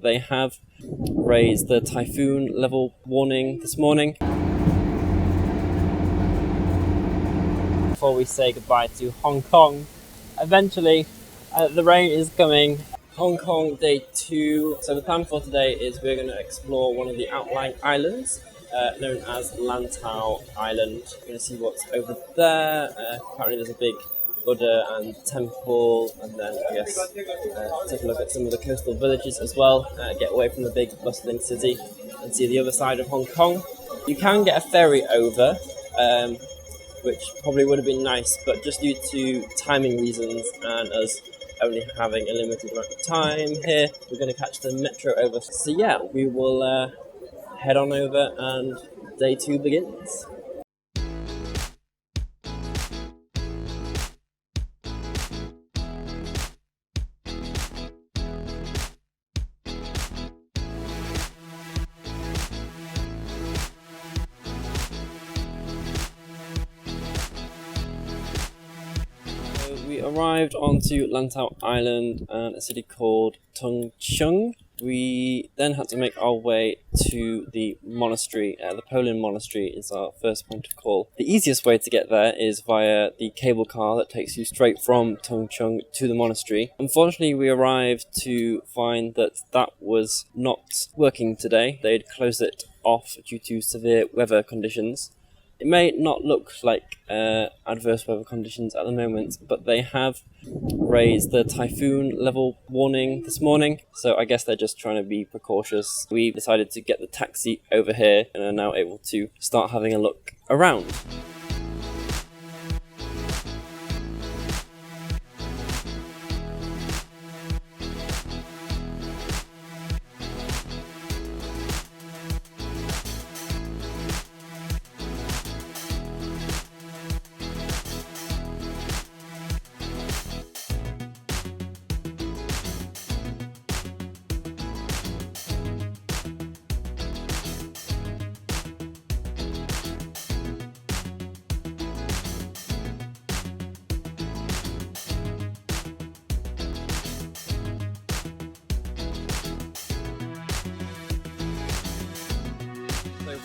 They have raised the typhoon level warning this morning. Before we say goodbye to Hong Kong, eventually the rain is coming. Hong Kong day 2. So the plan for today is we're going to explore one of the outlying islands known as Lantau Island. We're going to see what's over there. Apparently there's a big Buddha and temple, and then I guess take a look at some of the coastal villages as well, get away from the big bustling city and see the other side of Hong Kong. You can get a ferry over, which probably would have been nice, but just due to timing reasons and us only having a limited amount of time here, we're going to catch the metro over. So yeah, we will head on over and day 2 begins. We arrived onto Lantau Island and a city called Tung Chung. We then had to make our way to the monastery. The Kowloon Monastery is our first point of call. The easiest way to get there is via the cable car that takes you straight from Tung Chung to the monastery. Unfortunately, we arrived to find that that was not working today. They'd closed it off due to severe weather conditions. It may not look like adverse weather conditions at the moment, but they have raised the typhoon level warning this morning, so I guess they're just trying to be precautious. We decided to get the taxi over here and are now able to start having a look around.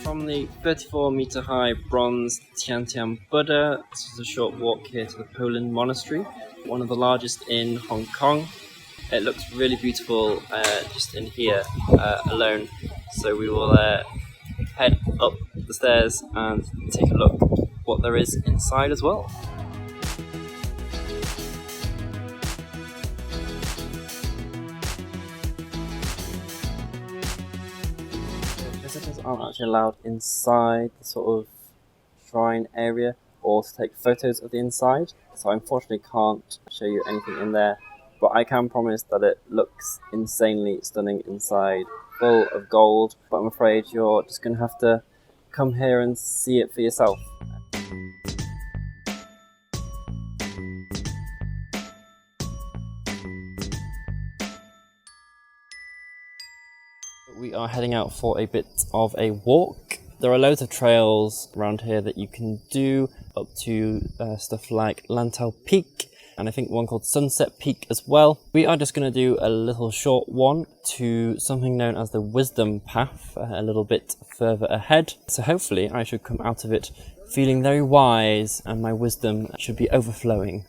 From the 34-meter high bronze Tian Tan Buddha, this is a short walk here to the Kowloon Monastery, one of the largest in Hong Kong. It looks really beautiful just in here alone, so we will head up the stairs and take a look what there is inside as well. Visitors aren't actually allowed inside the sort of shrine area or to take photos of the inside, so I unfortunately can't show you anything in there, but I can promise that it looks insanely stunning inside, full of gold, but I'm afraid you're just going to have to come here and see it for yourself. We are heading out for a bit of a walk. There are loads of trails around here that you can do, up to stuff like Lantau Peak, and I think one called Sunset Peak as well. We are just going to do a little short one to something known as the Wisdom Path, a little bit further ahead. So hopefully I should come out of it feeling very wise and my wisdom should be overflowing.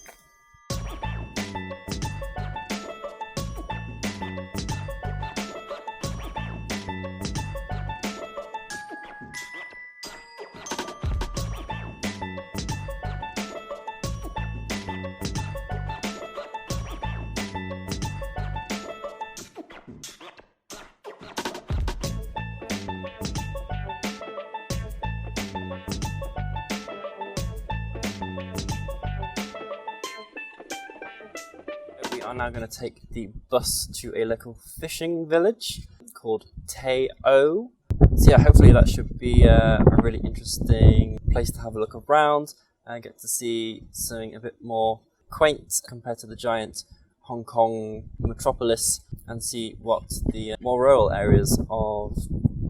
We are now going to take the bus to a local fishing village called Tay O. So yeah, hopefully that should be a really interesting place to have a look around and get to see something a bit more quaint compared to the giant Hong Kong metropolis and see what the more rural areas of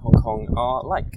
Hong Kong are like.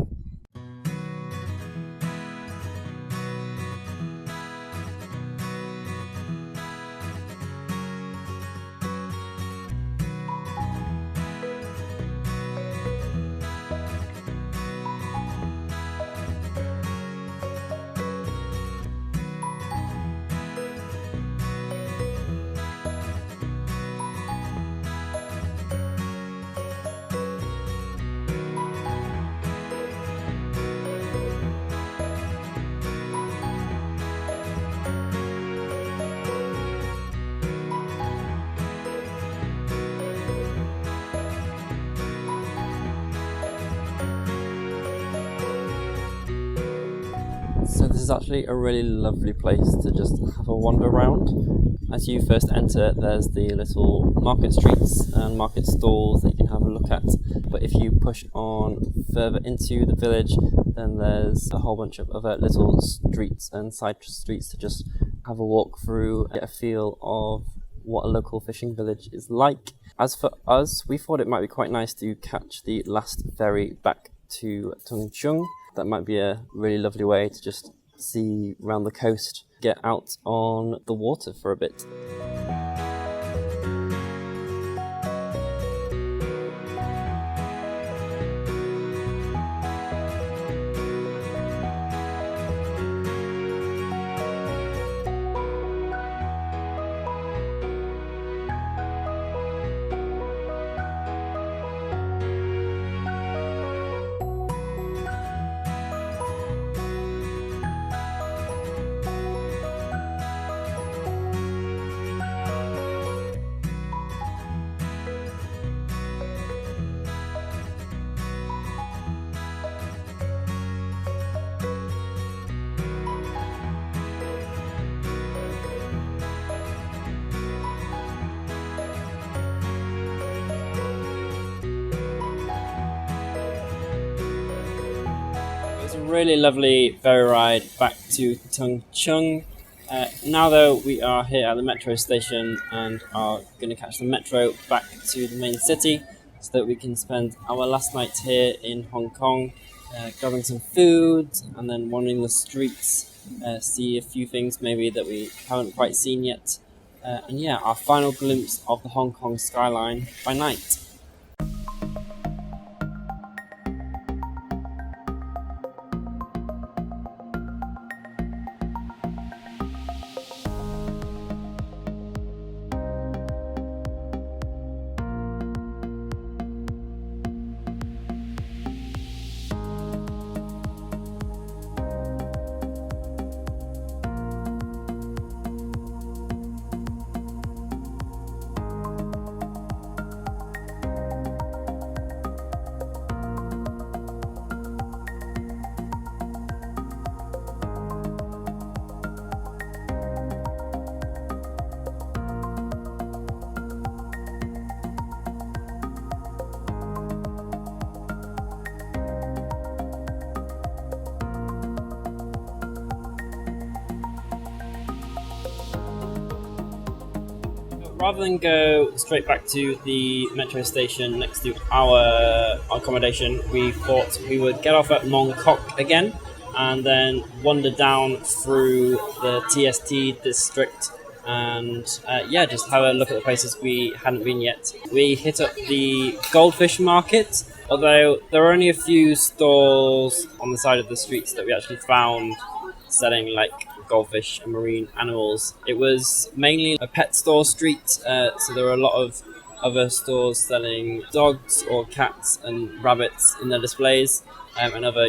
is actually a really lovely place to just have a wander around. As you first enter, there's the little market streets and market stalls that you can have a look at. But if you push on further into the village, then there's a whole bunch of other little streets and side streets to just have a walk through, get a feel of what a local fishing village is like. As for us, we thought it might be quite nice to catch the last ferry back to Tung Chung. That might be a really lovely way to just see around the coast, get out on the water for a bit. A really lovely ferry ride back to Tung Chung. Now though, we are here at the metro station and are going to catch the metro back to the main city so that we can spend our last night here in Hong Kong, grabbing some food and then wandering the streets, see a few things maybe that we haven't quite seen yet. And yeah, our final glimpse of the Hong Kong skyline by night. Rather than go straight back to the metro station next to our accommodation, we thought we would get off at Mong Kok again and then wander down through the TST district and just have a look at the places we hadn't been yet. We hit up the Goldfish Market, although there are only a few stalls on the side of the streets that we actually found selling like goldfish and marine animals. It was mainly a pet store street, so there were a lot of other stores selling dogs or cats and rabbits in their displays, and other,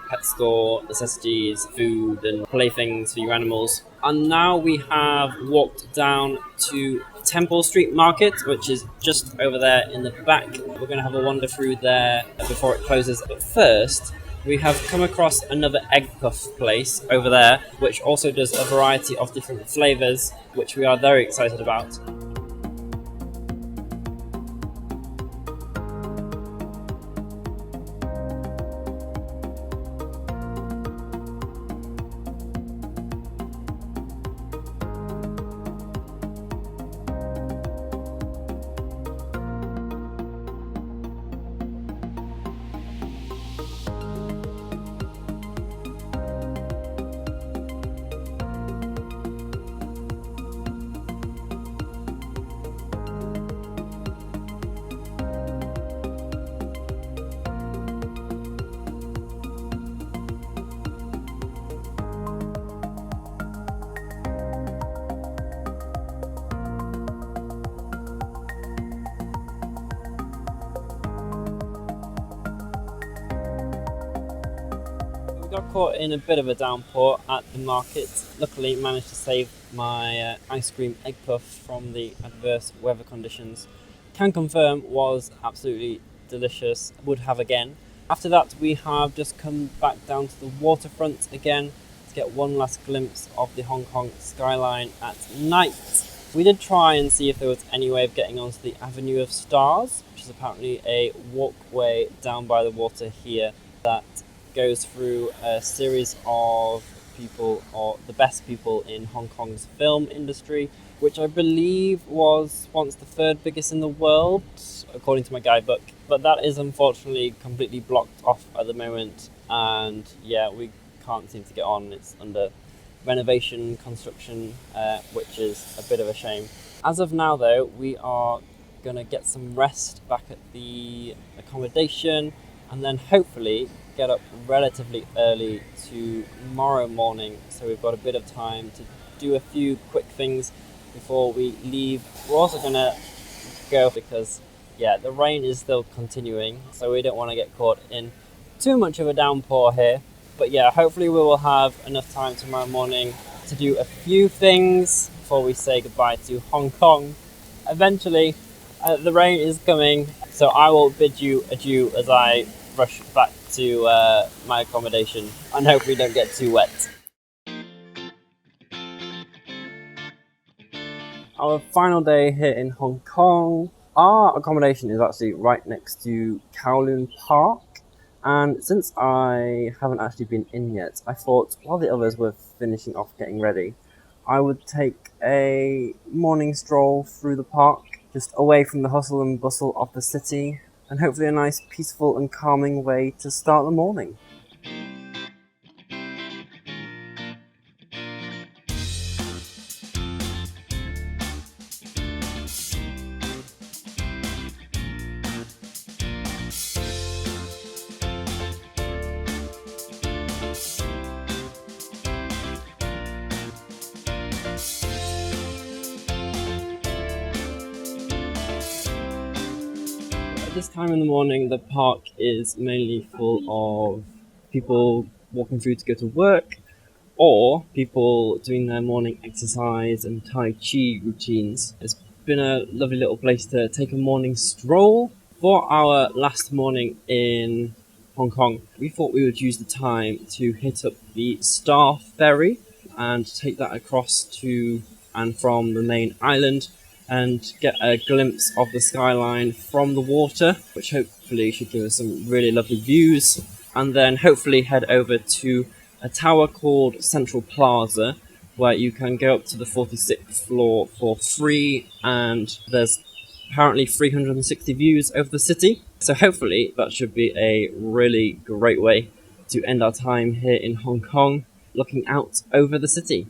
pet store necessities, food and playthings for your animals. And now we have walked down to Temple Street Market, which is just over there in the back. We're going to have a wander through there before it closes. But first, we have come across another egg puff place over there, which also does a variety of different flavours, which we are very excited about. We got caught in a bit of a downpour at the market. Luckily managed to save my ice cream egg puff from the adverse weather conditions. Can confirm was absolutely delicious, would have again. After that we have just come back down to the waterfront again to get one last glimpse of the Hong Kong skyline at night. We did try and see if there was any way of getting onto the Avenue of Stars, which is apparently a walkway down by the water here that goes through a series of people, or the best people in Hong Kong's film industry, which I believe was once the third biggest in the world, according to my guidebook. But that is unfortunately completely blocked off at the moment, and yeah, we can't seem to get on. It's under renovation, construction, which is a bit of a shame. As of now though, we are going to get some rest back at the accommodation, and then hopefully get up relatively early tomorrow morning, so we've got a bit of time to do a few quick things before we leave. We're also going to go because the rain is still continuing, so we don't want to get caught in too much of a downpour here. But yeah, hopefully we will have enough time tomorrow morning to do a few things before we say goodbye to Hong Kong. Eventually, the rain is coming, so I will bid you adieu as I rush back to my accommodation and hopefully don't get too wet. Our final day here in Hong Kong. Our accommodation is actually right next to Kowloon Park. And since I haven't actually been in yet, I thought while the others were finishing off getting ready, I would take a morning stroll through the park, just away from the hustle and bustle of the city, and hopefully a nice, peaceful and calming way to start the morning. At this time in the morning, the park is mainly full of people walking through to go to work, or people doing their morning exercise and Tai Chi routines. It's been a lovely little place to take a morning stroll. For our last morning in Hong Kong, we thought we would use the time to hit up the Star Ferry and take that across to and from the main island and get a glimpse of the skyline from the water, which hopefully should give us some really lovely views, and then hopefully head over to a tower called Central Plaza, where you can go up to the 46th floor for free, and there's apparently 360 views over the city. So hopefully that should be a really great way to end our time here in Hong Kong, looking out over the city.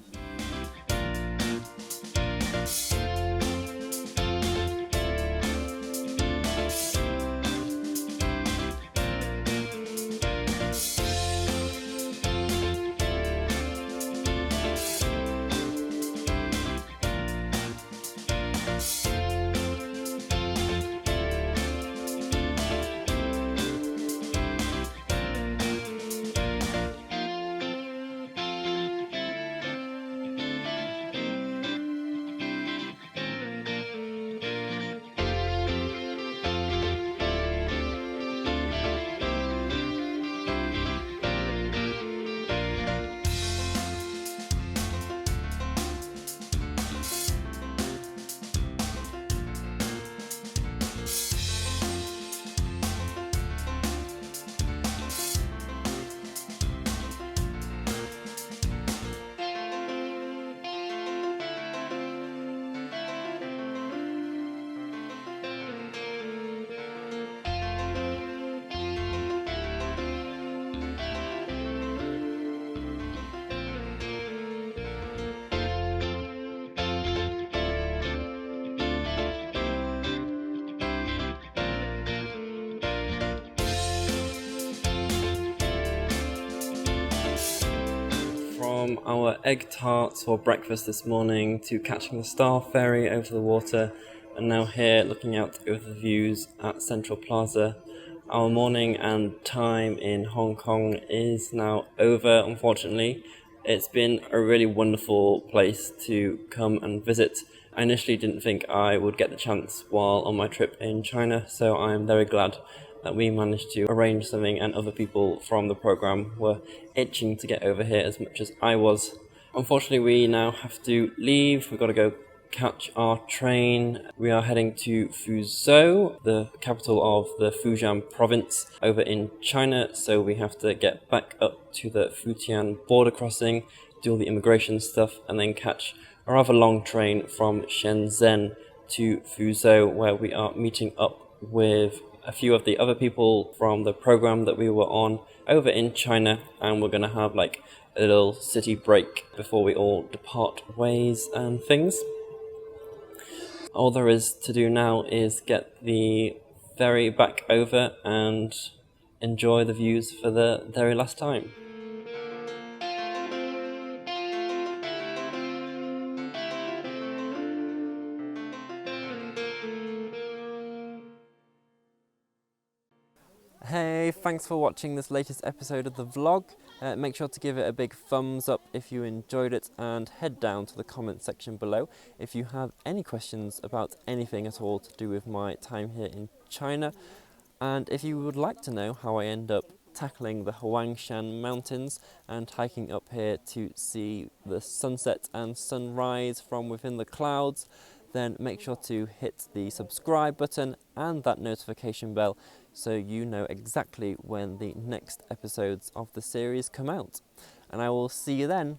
From our egg tarts for breakfast this morning to catching the Star Ferry over the water, and now here looking out over the views at Central Plaza. Our morning and time in Hong Kong is now over, unfortunately. It's been a really wonderful place to come and visit. I initially didn't think I would get the chance while on my trip in China, so I'm very glad that we managed to arrange something, and other people from the program were itching to get over here as much as I was. Unfortunately, we now have to leave. We've got to go catch our train. We are heading to Fuzhou, the capital of the Fujian province over in China, so we have to get back up to the Futian border crossing, do all the immigration stuff, and then catch a rather long train from Shenzhen to Fuzhou, where we are meeting up with a few of the other people from the program that we were on over in China, and we're going to have like a little city break before we all depart ways and things. All there is to do now is get the ferry back over and enjoy the views for the very last time. Hey, thanks for watching this latest episode of the vlog. Make sure to give it a big thumbs up if you enjoyed it, and head down to the comment section below if you have any questions about anything at all to do with my time here in China. And if you would like to know how I end up tackling the Huangshan Mountains and hiking up here to see the sunset and sunrise from within the clouds, then make sure to hit the subscribe button and that notification bell so you know exactly when the next episodes of the series come out. And I will see you then.